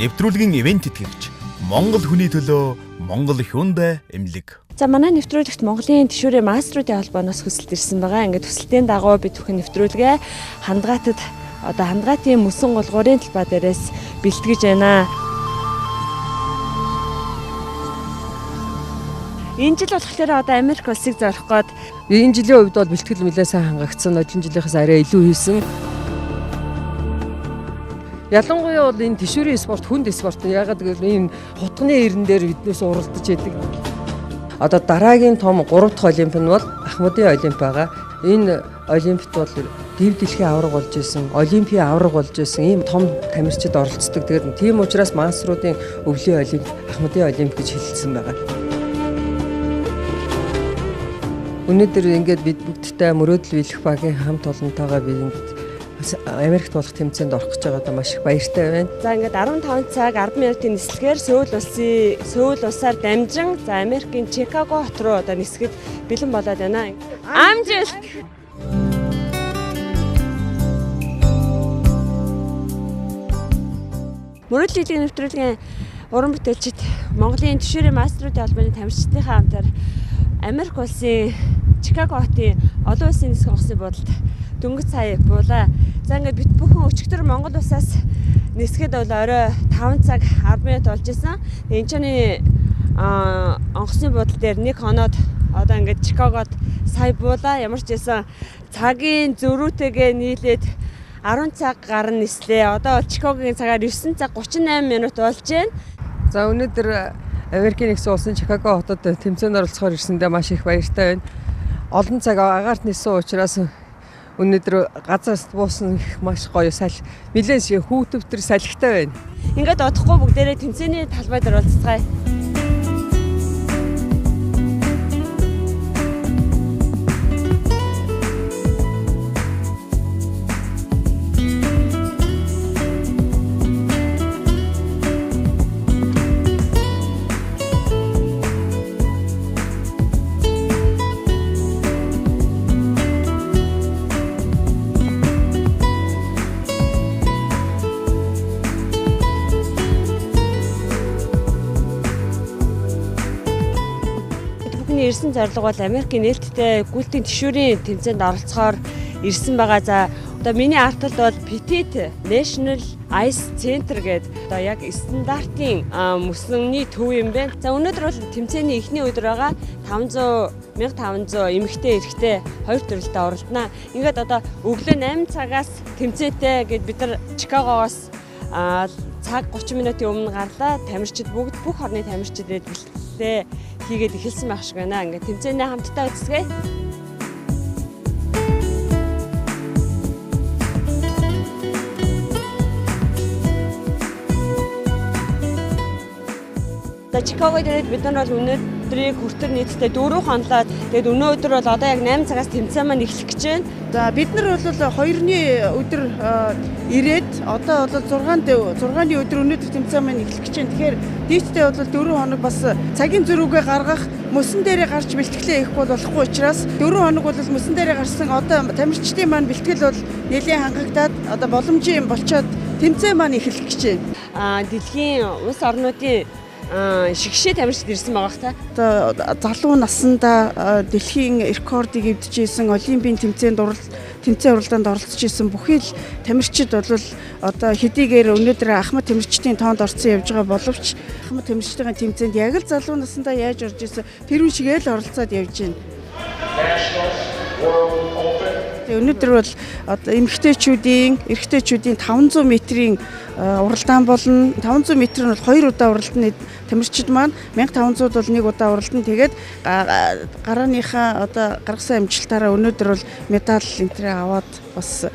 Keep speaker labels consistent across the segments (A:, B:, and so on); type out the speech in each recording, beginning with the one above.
A: Нэвтрүүлгийн ивент итгэгч Монгол хүний төлөө Монгол Hyundai эмнэлэг.
B: За манай нэвтрүүлэгт Монголын тэшүүрийн маструудын холбооноос хүсэлт ирсэн байгаа. Ингээд хүсэлтийн дагуу бид бүхэн нэвтрүүлгээ хандгаатын мөсөн голгуурын талбай дээрээс бэлтгэж байна. Энэ жил болохоор Америк улсыг зорих гээд
C: энэ жилийн хувьд бол бэлтгэл нэлээд сайн хангагдсан. Нодлон жилийнхээс арай илүү хийсэн. Ялангуяа бол энэ тэшүүрийн спорт хүнд спорт. Ягаад гэвэл энэ хутганы эрен дээр биднээс уралдаж яадаг. Одоо дараагийн том 3 дахь олимп нь бол Ахмадын олимп байгаа. Энэ олимпт бол дэв дэлхийн аварга болж исэн, олимпийн аварга болж исэн ийм том тамирчид оролцдог. Тэгээд тийм учраас маструудын өвлийн олимп, Ахмадын олимп гэж хэлсэн байгаа. Өнөөдөр ингээд бид бүгдтэй мөрөөдөл биелэх багийн хамт олонтойгоо бид Америкт болох тэмцээнд орох гэж байгаадаа маш их баяртай байна.
B: За ингээд 15 цаг 10 минутын нислэгээр Сөүл улсаар дамжин за Америкийн Чикаго хот руу одоо нисгэд бэлэн болоод байна. Амжилт! Мөрөөдөл биелэх нэвтрүүлгийн уран бүтээлчид Монголын тэшүүрийн маструудын холбооны тамирчдынхаа хамтаар Америк улсын Чикаго хотын олон улсын нисэх онгоцны буудалд дөнгөж сая буулаа. За ингээд бид бүхэн өчигдөр Монгол улсаас нисгэд бол орой 5 цаг 10 минут болж исэн. Энэ чаны онгоцны буудал дээр нэг хоноод одоо ингээд Чикагод сая буулаа. Ямар ч байсан цагийн зөрүүтэйгээ нийлээд 10 цаг гарна нислээ. Одоо Чикагогийн цагаар 9 цаг 38 минут болж байна.
C: За өнөөдөр Америкийн нэгэн улсын Чикаго хотод тэмцээнд оролцохоор ирсэндээ маш их баяртай байна. Олон цаг агаарт нисэн учраас өнөөдөр газраас буусан их маш гоё нэлээд хүүтөвтөр салхитай байна.
B: Ингээд одохгүй бүгдээрээ тэмцээний талбай дээр уулзцгаая. Ирсэн зорилго бол Америкийн нээлттэй гүйлтийн тэшүүрийн тэмцээнд оролцохоор ирсэн байгаа. За одоо миний арталт бол Petit National Ice Center гэдэг одоо яг стандартын мөсний төв юм байна. За өнөөдөр бол тэмцээний эхний өдөр байгаа. 1500 эмэгтэй эрэгтэй хоёр төрөлтэй оролдоно. Ингээд одоо өглөө 8 цагаас тэмцээтэй гэд бид нар Чикагогоос цаг 30 минутын өмнө гарлаа. Тамирчид бүх орны тамирчид бэлтгэлээ хийгээд эхэлсэн байх шиг байна. Ингээд тэмцээнээ хамтдаа үзсгээ. За Чикагод ирээд бид нар бол өнөөдрийг хүртэр нийтдээ 4 хонлоод тэгээд өнөөдөр бол одоо яг 8 цагаас тэмцээн маань эхлэх гэж байна.
D: За бид нар бол 2-ны өдөр ирээд одоо бол 6-ны өдөр өнөөдөр тэмцээн маань эхлэх гэж байна. Тэгэхээр нийтдээ бол 4 хоног бас цагийн зөрүүгээ гаргах, мөсөн дээрээ гарч бэлтгэлээ хийх болохгүй учраас 4 хоног бол мөсөн дээрээ гарсан одоо тамирчдын маань бэлтгэл бол нэлээд хангагдаад одоо боломжийн болчоод тэмцээн маань эхлэх гэж байна.
B: Дэлхийн улс орнуудын шигшээ тамирчид ирсэн байгаа хта.
D: Одоо залуу насндаа дэлхийн рекордыг эвдчихсэн олимпийн тэмцээн уралдаанд оролцож исэн бүхий л тамирчид бол одоо хэдийгээр өнөөдөр Ахмад тамирчдын тоонд орсон явж байгаа боловч Ахмад тамирчдын тэмцээнд яг л залуу наснда яаж орж исэн тэр үе шигээ л оролцоод явж байна. Өнөөдөр бол эмэгтэйчүүдийн 500 метрийн уралдаан болно. 500 метр нь бол 2 удаа уралдана. Тамирчид маань 1500-д бол 1 удаа уралдана. Тэгээд гарааныхаа одоо гаргасан амжилтаараа өнөөдөр бол медаль энтрээ аваад бас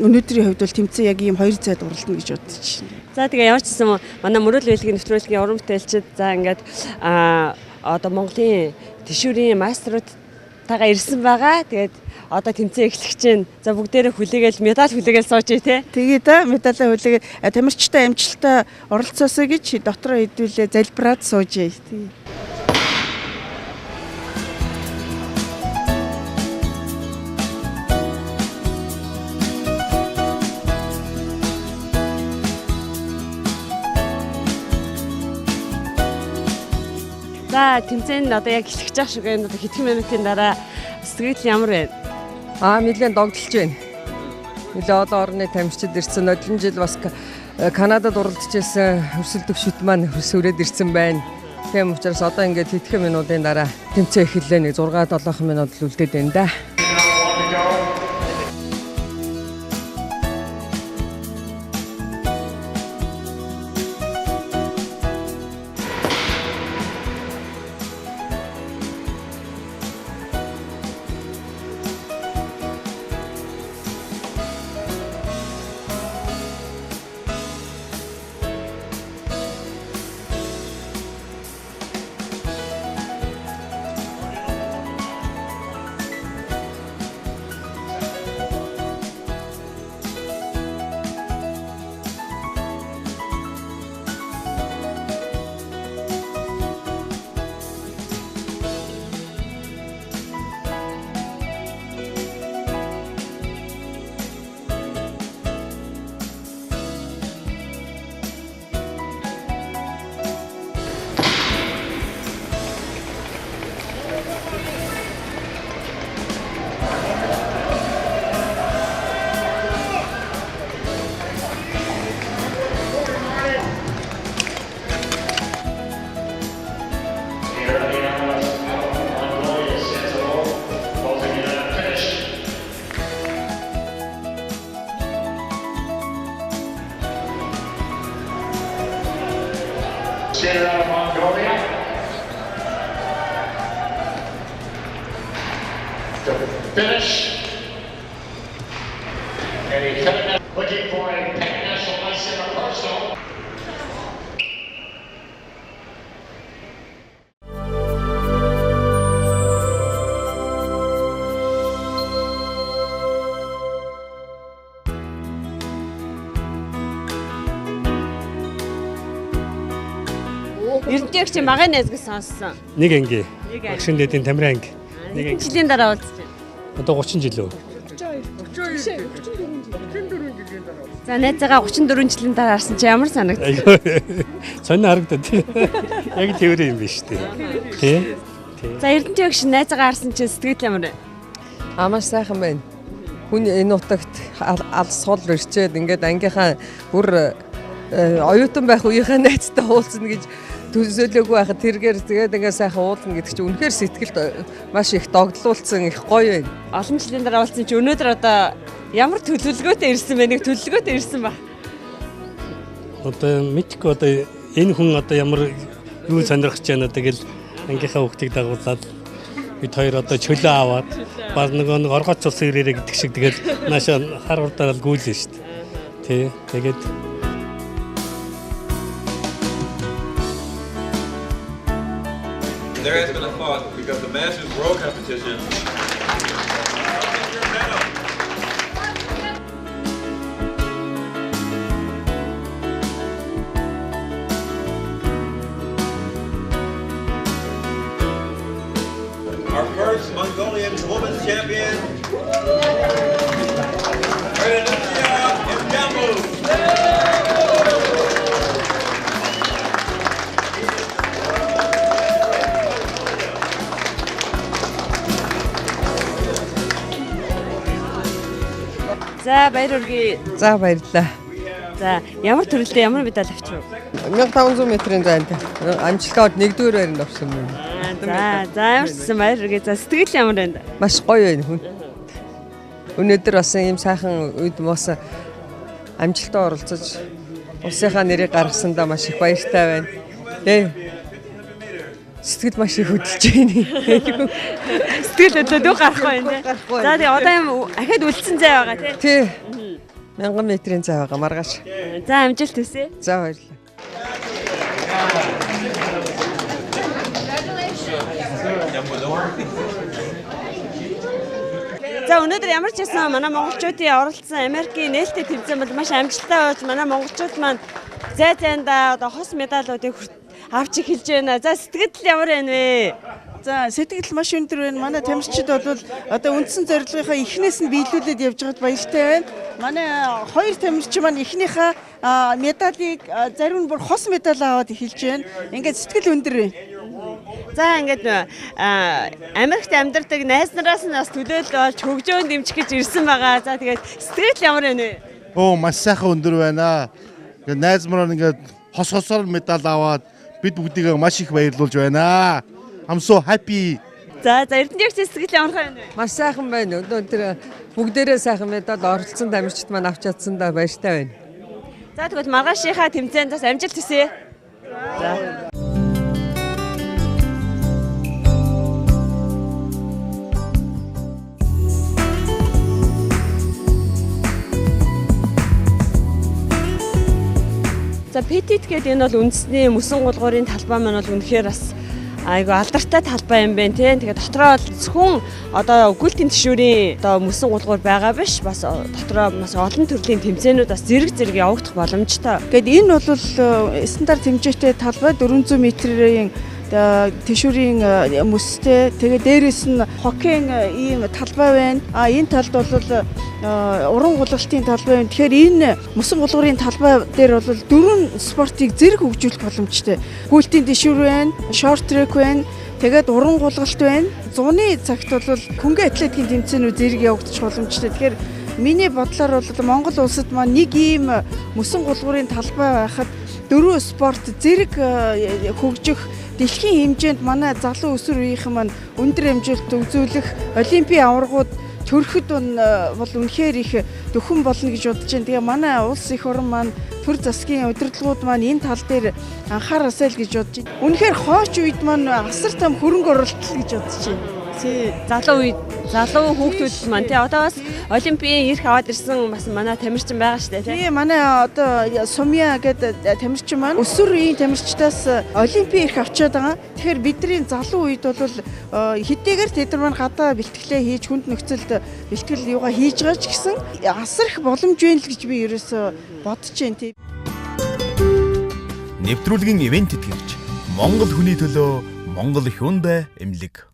D: өнөөдрийн хувьд бол тэмцээн яг ийм 2 цайд уралдана гэж бодож байна.
B: За тэгээ ямар ч гэсэн манай мөрөөдөл биелэх нэвтрүүлгийн уран бүтээлчид за ингээд одоо Монголын тэшүүрийн маструуд тагаа ирсэн байгаа. Тэгээд одоо тэмцээн эхлэх чинь за бүгдээрээ хүлээгээл медаль хүлээгээл сууж тий.
D: Тэгээ да медалаа хүлээгээд тамирчтай амжилттай оролцоосоо гэж дотроо хэдүүлээ залбираад суужээ.
B: За тэмцээн одоо яг эхлэж байгаа шиг байна. Одоо хэдхэн минутын дараа сэтгэл ямар байна?
C: Нэлээд догдолж байна. Нэлээд олон орны тамирчид ирсэн. Нодлон жил бас Канадад уралдажсэн хөрсөлдөх шүт маань хөрсөөрөөд ирсэн байна. Тийм учраас одоо ингээд хэдхэн минутын дараа тэмцээн эхэллээ. Нэг 6-7 минут л үлдээд байна да.
E: Standard out of Mongolia. The finish. And he cut it, looking for a national ice in a personal.
B: Ерөнхийдөө чи магаан найзгаас сонссон.
F: Нэг анги. Багшин дэдийн Тамирын анги.
B: Нэг жилийн дараа уулзж байна.
F: Одоо 30 жил үү?
B: 32 За найзаагаа 34 жилийн дараа харсан чи ямар санагдав?
F: Сонин харагдаад. Яг тэр юм биш үү? Тий.
B: За Эрдэнэтийн өгш найзаагаа харсан чи сэтгэл ямар вэ?
C: Маш сайхан байна. Хүн энэ утагт алс сул ирчээд ингээд ангийнхаа бүр оюутан байх үеийнхээ найзтай уулзна гэж төсөөлөөгүй байхад тэргээр тэгээд ингээд сайхан уулзна гэдэг чинь үнэхээр сэтгэлд маш их догдлуулсан их гоё байна.
B: Олон жилийн дараа уулзсан чи өнөөдөр одоо ямар төлөвлөгөөтэй ирсэн бэ? Нэг төлөвлөгөөтэй ирсэн ба.
F: Одоо мэдгүй одоо энэ хүн одоо ямар юу сонирхож байна тэгэл ангийнхаа хүүхдийг дагуулад бид хоёр одоо чөлөө аваад баг нэг оргоц цус ирээрэ гэдэг шиг тэгэл наашаа хар урдаар гүйлээ шүү дээ. Тий. Тэгээд
G: There has been a thought because the Masters Row competition. Our first Mongolian women's champion, Erdemir Istanbul.
B: За баяр хүргэе.
C: За баярлалаа.
B: За ямар төрөлтэй ямар медаль авчив?
C: 1500 метрийн зайд амжилтад 1-р байранд орсон байна.
B: За ямарчсан баяр хүргэе. За сэтгэл ямар байна?
C: Маш гоё байна хүн. Өнөөдөр бас ийм сайхан үед мос амжилтад оролцож улсынхаа нэрийг гаргасандаа маш их баяртай байна. Тэ. Сэтгэл маш их хөдөлж байна.
B: Сэтгэл өдөөдөө гарахгүй юм тий. За тэгээ одоо юм ахад үлдсэн зай байгаа тий.
C: Тий. 1000 метрийн зай байгаа маргааш.
B: За амжилт хүсье.
C: За баярлалаа.
B: За өнөөдөр ямар ч байсан манай монголчуудын оролцсон Америкийн нээлттэй тэмцээн бол маш амжилттай болж манай монголчууд маань зай зайндаа одоо хос медалуудыг авч эхэлж байна. За сэтгэл ямар байна вэ?
D: За сэтгэл маш өндөр байна. Манай тамирчид бол одоо үндсэн зорилгынхаа эхнээс нь биелүүлээд явж байгаад баяртай байна. Манай хоёр тамирч маань эхнийхээ медалийг зарим нь бүр хос медаль аваад эхэлж байна. Ингээд сэтгэл өндөр байна.
B: За ингээд Америкт амьдардаг найз нараас нь бас төлөөлөл болж хөгжөөнд дэмжих гэж ирсэн байгаа. За тэгээд сэтгэл ямар байна вэ?
H: Маш сайхан өндөр байна. Ингээд найз мараа ингээд хосоор медаль аваад бид бүгдийг маш их баярлуулж байна. I'm so happy.
B: За Эрдэнэжийн сэтгэл ямар байна вэ?
C: Маш сайхан байна. Өнөөдөр бүгдээрээ сайхан медаль оролцсон тамирчид маань авч чадсандаа баяртай байна.
B: За тэгвэл маргаашийнхаа тэмцээнд бас амжилт хүсье. За. За Petit гэдэг энэ бол үндэсний мөсөн гулгуурын талбай маань бол үнэхээр бас айгу алдартай талбай юм байна тийм. Тэгээд дотроо зөвхөн одоо гүйлтийн тишүүрийн одоо мөсөн гулгуур байгаа биш. Бас дотроо бас олон төрлийн тэмцээнүүд бас зэрэг явагдах боломжтой.
D: Гэт энэ бол стандарт хэмжээтэй талбай 400 м-ийн тишүүрийн мөстэй. Тэгээ дээрээс нь хоккейн ийм талбай байна. Энэ талд бол уран гулгалтын талбай байна. Тэгэхээр энэ мөсөн гулгуурын талбай дээр бол дөрвөн спортыг зэрэг хөгжүүлэх боломжтой. Гүйлтийн тишүүр байна, шорт трек байна. Тэгээд уран гулгалт байна. Зуны цагт бол хөнгөн атлетикийн тэмцээнүүд зэрэг явагдах боломжтой. Тэгэхээр миний бодлоор бол Монгол улсад маань нэг ийм мөсөн гулгуурын талбай байхад дөрвөн спорт зэрэг хөгжих дэлхийн хэмжээнд манай залуу өсвөр үеийнхэн маань өндөр амжилт үзүүлэх олимпийн аваргууд төрөхөд бол үнэхээр их дөхөн болно гэж бодож байна. Тэгээ манай улс их орн маань төр засгийн удирдлагууд маань энэ тал дээр анхаарасай л гэж бодож байна. Үнэхээр хойч үед маань асар том хөрөнгө оруулалт гэж бодож байна.
B: Залуу хүүхдүүд маань тий одоо бас олимпийн эрх аваад ирсэн бас манай тамирчин байгаа шүү дээ тий.
D: Тий манай одоо Сумья гэдэг тамирчин маань өсвөр үеийн тамирчдаас олимпийн эрх авчаад байгаа. Тэгэхээр бидний залуу үед бол хэдийгээр тэд нар гадаа бэлтгэлээ хийж хүнд нөхцөлд бэлтгэл юугаа хийж байгаа ч гэсэн асар их боломж байна л гэж би ерөөсө бодож байна тий.
A: Нэвтрүүлгийн ивент тэтгэгч Монгол хүний төлөө Монгол Hyundai эмнэлэг.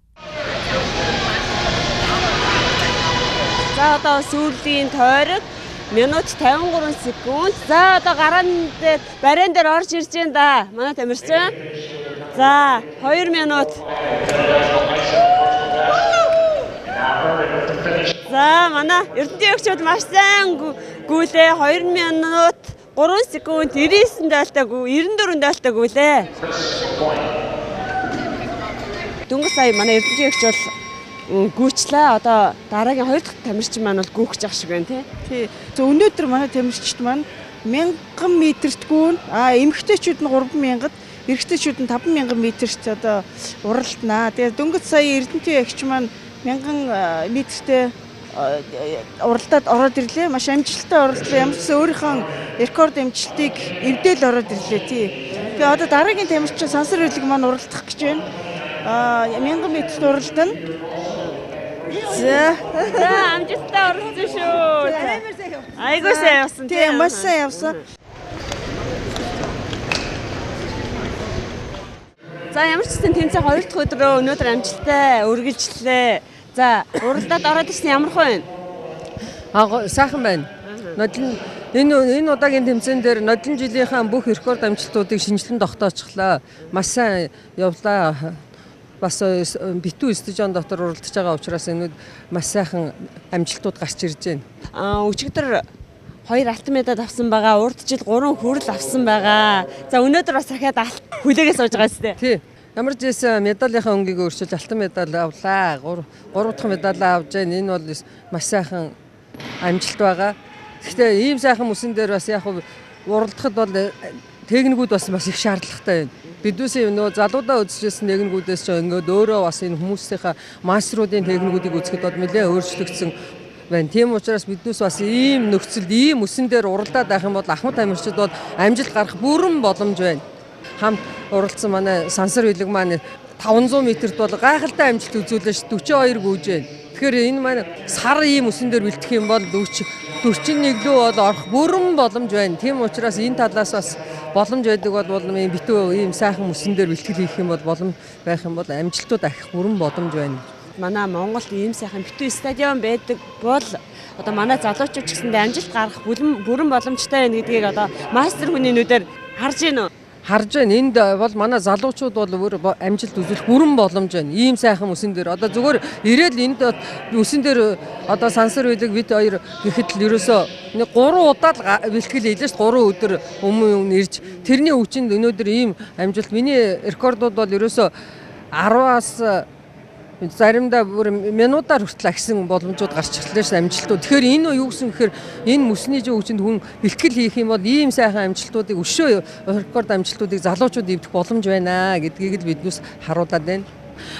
B: За одоо сүүлийн тойрог минут 53 секунд. За одоо гараан дээр бариан дээр орж ирж байна да. Манай тамирчин. За 2 минут. За манай Эрдэнэжчүүд маш сайн гүйлээ 2 минут 3 секунд 99 дайлтаа 94 дайлтаа гүйлээ. Дөнгөж сая манай Эрдэнэжч бол гүйчлээ. Одоо дараагийн 2 дахь тамирчин маань бол гүйж ах шиг байна тий.
D: Өнөөдөр манай тамирчид маань 1000 м-т гүүн, эмэгтэйчүүд нь 3000-д, эрэгтэйчүүд нь 5000 м-т одоо уралдана. Тэгээ дөнгөж сая Эрдэнэжч маань 1000 м-тэй уралдаад ороод ирлээ. Маш амжилттай оролдлоо. Ямар ч өөрийнхөө рекорд амжилтыг эвдээл ороод ирлээ тий. Тэгээ одоо дараагийн тамирчин Сансар Улиг маань уралдах гэж байна. 1000 м-т уралдана. За
B: амжилттай орсон шүү. Айгуу сайн явсан.
D: Тийм маш сайн явсан.
B: За ямар ч гэсэн тэмцээн 2 дахь өдрөө өнөөдөр амжилттай үргэлжлэлээ. За уралдаад ороод ирсэн ямар хөө вэ?
C: Сайхан байна. Энэ удаагийн тэмцээн дээр нодлон жилийнхаа бүх рекорд амжилтуудыг шинжилэн тогтоочихлаа. Маш сайн явлаа. Бас битүү стадион дотор уралдаж байгаа учраас энэ маш сайхан амжилтууд гарч ирж байна.
B: Өчигдөр 2 алтан медаль авсан байгаа. Урд жил 3 хүрэл авсан байгаа. За өнөөдөр бас дахиад хүлээгээ сууж байгаа зү.
C: Тий. Ямар ч байсан медалийнхаа өнгийг өөрчилж алтан медаль авлаа. 3 дахь медаль авж байна. Энэ бол маш сайхан амжилт байгаа. Гэхдээ ийм сайхан мөсөн дээр бас яг уралдахад бол техникүүд бас их шаардлагатай байна. Бидүүсээ нөө залуудаа үзчихсэн техникүүдээс ч ингээд өөрөө бас энэ хүмүүсийнхаа мастеруудын техникүүдийг үзэхэд бол нэлээд өөрчлөгдсөн байна. Тийм учраас биднээс бас ийм нөхцөлд ийм мөсөн дээр уралдаад байх юм бол ахмад тамирчид бол амжилт гарах бүрэн боломж байна. Хамт уралдсан манай Сансар Улиг маань 500 м-т бол гайхалтай амжилт үзүүлээ ш 42 гүйж байна. Тэгэхээр энэ маань сар ийм мөсөн дээр бэлтгэх юм бол 41 лөө бол орох бүрэн боломж байна. Тийм учраас энэ талаас бас боломж байдаг бол битүү ийм сайхан мөсөн дээр бэлтгэл хийх юм бол боломж байх юм бол амжилтууд ахих бүрэн боломж байна.
B: Манай Монголд ийм сайхан битүү стадион байдаг бол одоо манай залуучууд ч гэсэндээ амжилт гарах бүрэн боломжтой байна гэдгийг одоо мастер хүний нүдээр харж гинөө.
C: харж байна. Энд бол манай залуучууд бол өөр амжилт үзүүлэх бүрэн боломж байна. Ийм сайхан үсэн дээр одоо зүгээр ирээл энд үсэн дээр одоо сансар үйлэг бид хоёр гэхэд л ерөөсөө 3 удаа л бэлтгэл хийлээ ш 3 өдөр өмнө ирж тэрний үчинд өнөөдөр ийм амжилт миний рекордууд бол ерөөсөө 10-аас заримдаа бүр минутаар хүртэл агсан боломжууд гарч ирлээ ш амжилтууд. Тэгэхээр энэ юу гэсэн гэхээр энэ мөсний жүжигчэнд хүн бэлтгэл хийх юм бол ийм сайхан амжилтуудыг өшөө рекорд амжилтуудыг залуучууд эвдэх боломж байна гэдгийг л биднээс харуулад байна.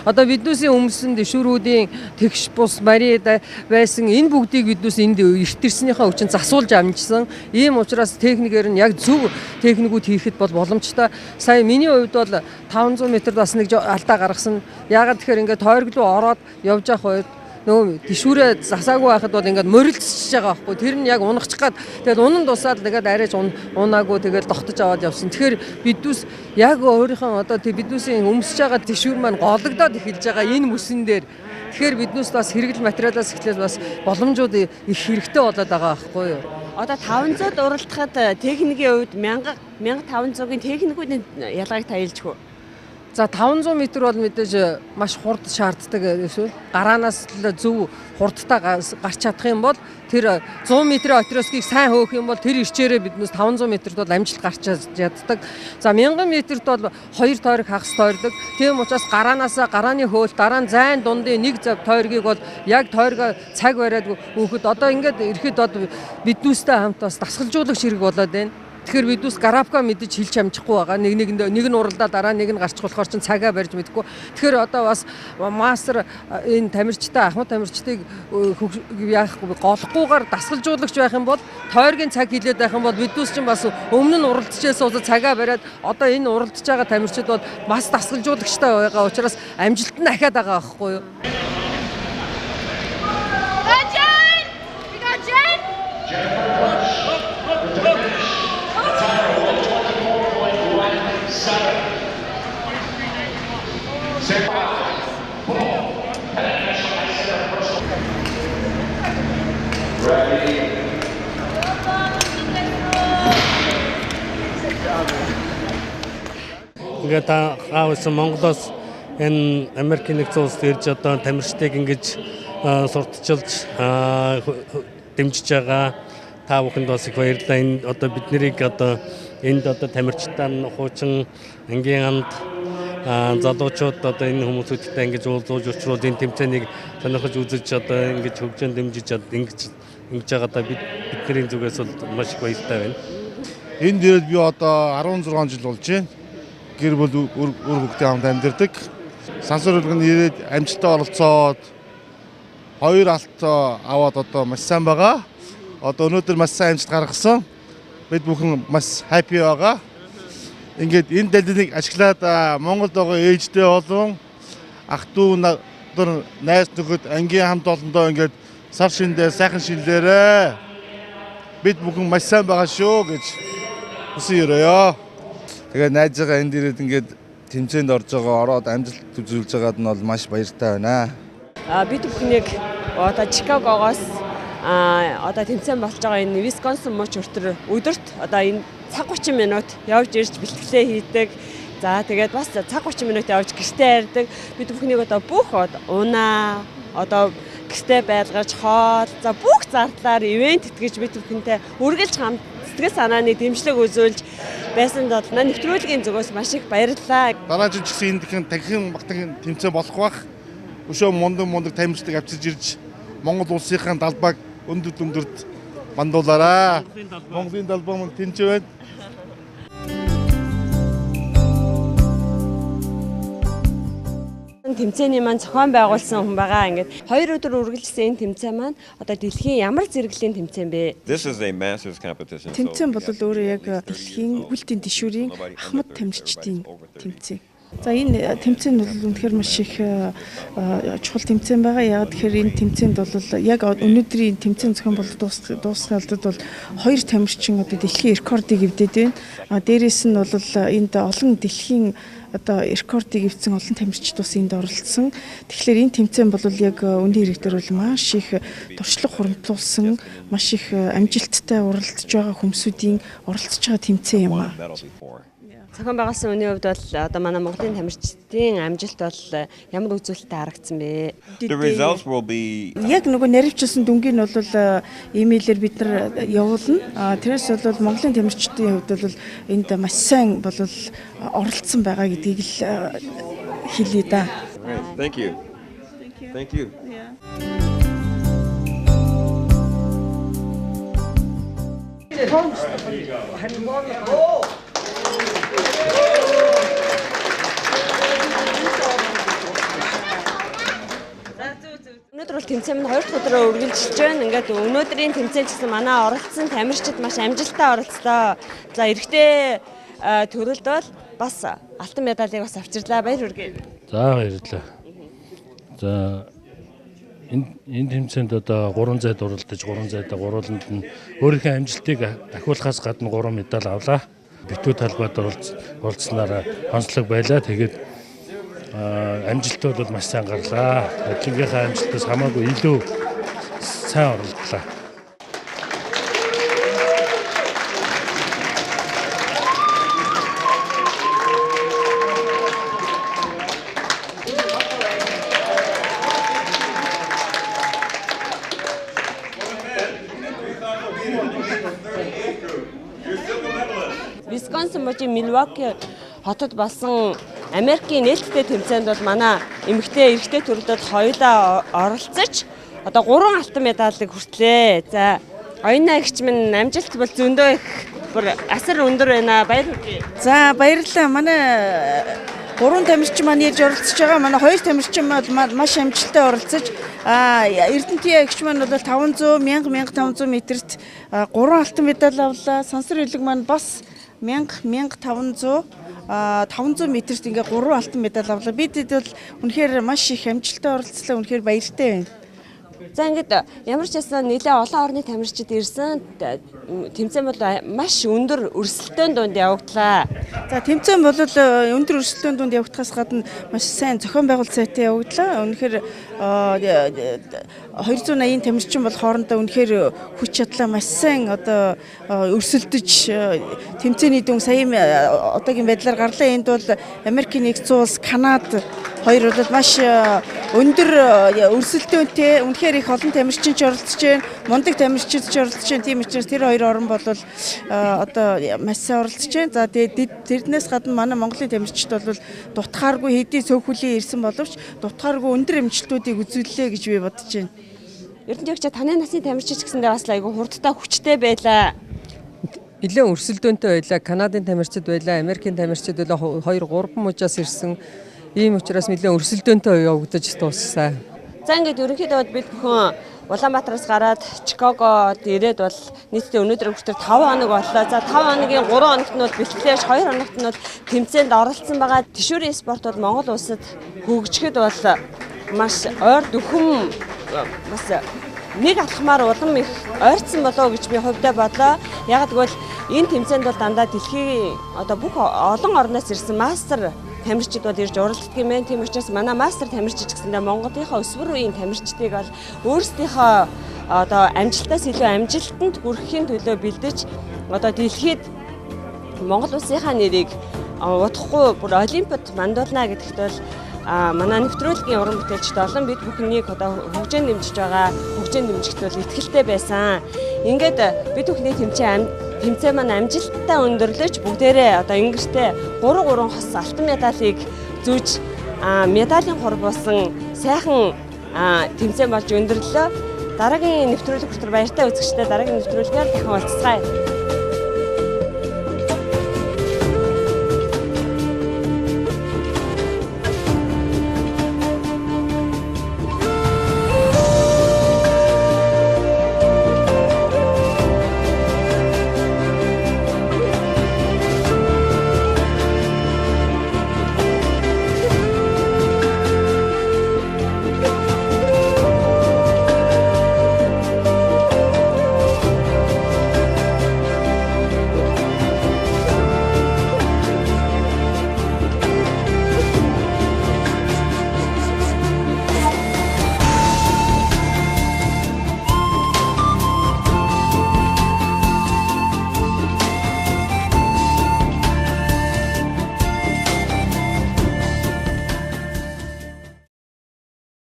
C: Одоо биднээсийн өмнөсөн дэшүүрүүдийн тэгш бус Марида байсан энэ бүгдийг биднээс энд эртэрснийхээ хүчин засуулж амжсан. Ийм учраас техникээр нь яг зөв техникүүд хийхэд бол боломжтой. Сая миний хувьд бол 500 м бас нэг алдаа гаргасан. Яагаад тэгэхээр ингээд тойрог руу ороод явж явах үед нөгөө дэшүүрээ засаагүй байхад бол ингээд морилцчихж байгаа байхгүй. Тэр нь яг унахчих гад. Тэгээд унан дусаад тэгээд арайж унаагүй тэгээд тогтож аваад явсан. Тэгэхээр бидүүс яг өөрийнхөө одоо бидүүсийн өмсөж байгаа дэшүүр маань гологдоод эхэлж байгаа энэ мөсөн дээр. Тэгэхээр биднээс бас хэрэгэл материалаас эхлээд бас боломжууд их хэрэгтэй болоод байгаа байхгүй юу?
B: Одоо 500-д уралдахад техникийн хувьд 1500-ийн техникүүдийн ялгааг таялж хөө.
C: За 500 м бол мэдээж маш хурд шаарддаг эсвэл гараанаас л зөв хурдтай гарч чадах юм бол тэр 100 м отросгийг сайн хөөх юм бол тэр ирчээрээ биднээс 500 м-д бол амжилт гарч чаддаг. За 1000 м-д бол 2 тойрог хагас тойрдог. Тийм учраас гарааны хөөл дараа нь зайн дундын нэг зав тойргийг бол яг тойргоо цаг бариад өөхөд одоо ингээд ирэхэд биднүүстэй хамт бас дасгалжуулагч хэрэг болоод байна. Тэгэхээр бидүүс графика мэдэж хилж амжихгүй байгаа. Нэг нь уралдаа дараа нэг нь гарч болохоор чинь цагаа барьж мэдэхгүй. Тэгэхээр одоо бас мастер энэ тамирчтай Ахмад тамирчдыг яахгүй голохгүйгээр дасгалжуулагч байх юм бол тойргийн цаг хилээд байх юм бол бидүүс чинь бас өмнө нь уралдчихээс ус цагаа бариад одоо энэ уралдаж байгаа тамирчид бол бас дасгалжуулагчтай байгаа учраас амжилт нь дахиад байгаа байхгүй юу?
F: Ингээд аавсан Монголоос энэ Америкийн нэгдсэн улсад ирж одоо тамирчдыг ингэж сурталчилж дэмжиж байгаа та бүхэнд бас их баярлалаа. Энэ одоо бид нарыг одоо энд одоо тамирчдаа хуучин ангийн хамт залуучууд одоо энэ хүмүүсүүдтэй ингэж уулзуулж учруулж энэ тэмцээнийг сонирхож үзэж одоо ингэж хөгжөөнд дэмжиж ингэж байгаадаа бидний зүгээс бол маш их баяртай байна.
H: Энд ирээд би одоо 16 жил болж байна. Гэр бүл үр хүүхдээ хамт амьдардаг. Сансар үйлгэн ирээд амжилттай оролцоод 2 алтаа аваад одоо маш сайн байгаа. Одоо өнөөдөр маш сайн амжилт гаргасан. Бид бүхэн маш happy байгаа. Ингээд энэ дэлхийг ашиглаад Монголд байгаа ээжтэй болон ах дүү нар найз нөхөд ангийн хамт олондоо ингээд сар шиндээ сайхан шинлээрээ бид бүхэн маш сайн байгаа шүү гэж хүсэн өрөөё. Тэгээд найзгаа энд ирээд ингээд тэмцээнд орж байгаа ороод амжилт үзүүлж байгаад нь бол маш баяртай байна.
B: Бид бүхнийг одоо Чикагогоос одоо тэмцээн болж байгаа энэ Висконсин муч өдөрт одоо энэ цаг 30 минут явж ирж бэлтгэлээ хийдэг. За тэгээд бас цаг 30 минут явж гэртээ ярьдаг. Бид бүхнийг одоо бүх унаа одоо гэртээ байлгаж хоол за бүх зардлаар ивент итгэж бид бүхэнтэй үргэлж хамт сэтгэл санааны дэмжлэг үзүүлж байсан бол нэвтрүүлгийн зүгээс маш их баярлалаа.
H: Дараагийн ч гэсэн энэ дахин багтан тэмцээн болох бах. Өшөө мундаг тамирчдаг авчирж ирж Монгол улсынхаа далбааг өндөрт бандуулаарай. Монголын далбаа мөн тэнцээ байна.
B: Тэмцээний маань зохион байгуулсан хүн байгаа. Ингээд 2 өдөр үргэлжилсэн энэ тэмцээн маань одоо дэлхийн ямар зэрэглэлийн тэмцээн бэ?
D: Тэмцээн бол өөрөө яг дэлхийн хүлтийн дэшүүрийн Ахмад тамирчдын тэмцээн. За энэ тэмцээн бол үнэхээр маш их чухал тэмцээн байгаа. Яг тэгэхээр энэ тэмцээнд бол яг өнөөдрийн тэмцээн зохион байгуулалт дуусгалдад бол 2 тамирчин одоо дэлхийн рекордыг эвдээд байна. Дээрээс нь бол энд олон дэлхийн одоо рекордыг эвдсэн олон тамирчид бас энд оролцсон. Тэгэхээр энэ тэмцээн бол яг үндийн хэрэг дээр бол маш их туршлага хуримтлуулсан, маш их амжилттай уралдаж байгаа хүмүүсийн оролцож байгаа тэмцээн юм аа.
B: Зохион байгуулсан үний хувьд бол одоо манай Монголын тамирчдын амжилт бол ямар үзүүлэлттэй харагдсан бэ?
G: The results will be
D: Яг нөгөө наривчлсан дүнгийн нь бол имэйлээр бид нар явуулна. Тэрээс бол Монголын тамирчдын хувьд бол энд маш сайн бол оролцсон байгаа гэдгийг л хэлье да.
G: Right. Thank you. Thank you.
B: Өнөөдөр бол тэмцээн нь 2 дахь өдрөө үргэлжилж байна. Ингээд өнөөдрийн тэмцээн гэсэн манай оролцсон тамирчид маш амжилттай оролцлоо. За эрэгтэй төрөлд бол бас алтан медалийг бас авчирлаа. Баяр хүргэе.
I: За баярлалаа. За энэ тэмцээнд одоо 3 зайд уралдаж 3 зайдаа гурвууланд нь өөрийнхөө амжилтыг ахиулахаас гадна 3 медаль авлаа. Битүү талбайд оролцсноор онцлог байлаа. Тэгээд амжилт бол маш сайн гарлаа. Ажлынхаа амжилтаас хамаагүй илүү сайн оролдлоо.
B: Висконсин мужийн Милвоки хотод болсон Америкийн нээлттэй тэмцээнд бол манай эмэгтэй эрэгтэй төрөлдөд хоёулаа оролцож одоо 3 алтан медалийг хүртлээ. За оюуны агч минь амжилт бол зөндөө их бүр асар өндөр байна. Баяр хүргэе.
D: За баярлалаа. Манай 3 тамирчин маань ирж оролцож байгаа. Манай 2 тамирчин бол маш амжилттай оролцож Эрдэнэтийн агч маань бол 500, 1500 метрт 3 алтан медаль авлаа. Сансар хөлөг маань бас 1500 метрт ингээ 3 алтан медаль авлаа. Бид бол үнэхээр маш их амжилттай оролцлоо. Үнэхээр баяртай байна.
B: За ингээд ямар ч байсан нэлээ олон орны тамирчид ирсэн тэмцээн бол маш өндөр өрсөлдөөн донд явагдлаа.
D: За тэмцээн бол өндөр өрсөлдөөн донд явагдахаас гадна маш сайн зохион байгуулалт сайтай явагдлаа. Үнэхээр 280 тамирчин бол хоорондоо үнэхээр хүч чадлаа маш сайн одоо өрсөлдөж тэмцээний дүн саяын одоогийн байдлаар гарлаа. Энд бол Америкийн нэгдсэн улс, Канада хоёр бол маш өндөр өрсөлдөөнтэй үнэхээр их олон тамирчин ч оролцож байна. Мундаг тамирчид ч оролцож байна. Тийм учраас тэр хоёр орн бол одоо маш сайн оролцож байна. За тэгээд тэрнээс гадна манай Монголын тамирчид бол дутхааргүй хэдий цөөхөлийн ирсэн боловч дутхааргүй өндөр амжилтуудыг үзүүллээ гэж би бодож байна.
B: Эрдэнэтч таны насны тамирчид гэсэндээ бас айгүй хурдтай хүчтэй байлаа.
C: Нэлээд өрсөлдөөнтэй байлаа. Канадын тамирчид байлаа, Америкийн тамирчид байлаа. 2 3 мужаас ирсэн. Ийм учраас нэлээд өрсөлдөөнтэй явагдаж дууссан.
B: За ингээд ерөнхийдөө бид бүхэн Улаанбаатараас гараад Чикагод ирээд бол нийтдээ өнөөдөр хүртэл 5 хоног боллоо. За 5 хоногийн 3 хоногт нь бол бэлтгэлээж 2 хоногт нь бол тэмцээнд оролцсон байгаа. Тэшүүрийн спорт бол Монгол улсад хөгжихэд бол маш ойр дөхөм бас нэг алхмаар улам их ойрцсон болоо гэж би хувьдаа бодлоо. Яг гэвэл энэ тэмцээнд бол дандаа дэлхийн одоо бүх олон орноос ирсэн мастер тамирчид бол ирж оролцдог юм байна. Тийм учраас манай мастер тамирчид гэсэндээ Монголынхаа өсвөр үеийн тамирчдыг бол өөрсдийнхөө одоо амжилтаас илүү амжилтанд хүрэхийн төлөө бэлдэж одоо дэлхийд Монгол улсынхаа нэрийг удахгүй бүр олимпиад мандуулна гэдэгт бол манай нэвтрүүлгийн уран бүтээлчд олон бид бүхнийг одоо хөгжөөнд дэмжиж байгаа. Хөгжөөнд дэмжихт бол итгэлтэй байсан. Ингээд бид бүхний тэмцээн маань амжилттай өндөрлөж бүгдээрээ одоо ингэртэй 3 хос алтан медалийг зүүж медалийн хураг болсон сайхан тэмцээн болж өндөрлөө. Дараагийн нэвтрүүлэг хүртэл баяртай үзэгчдээ дараагийн нэвтрүүлгээр дахин уулзцгаая.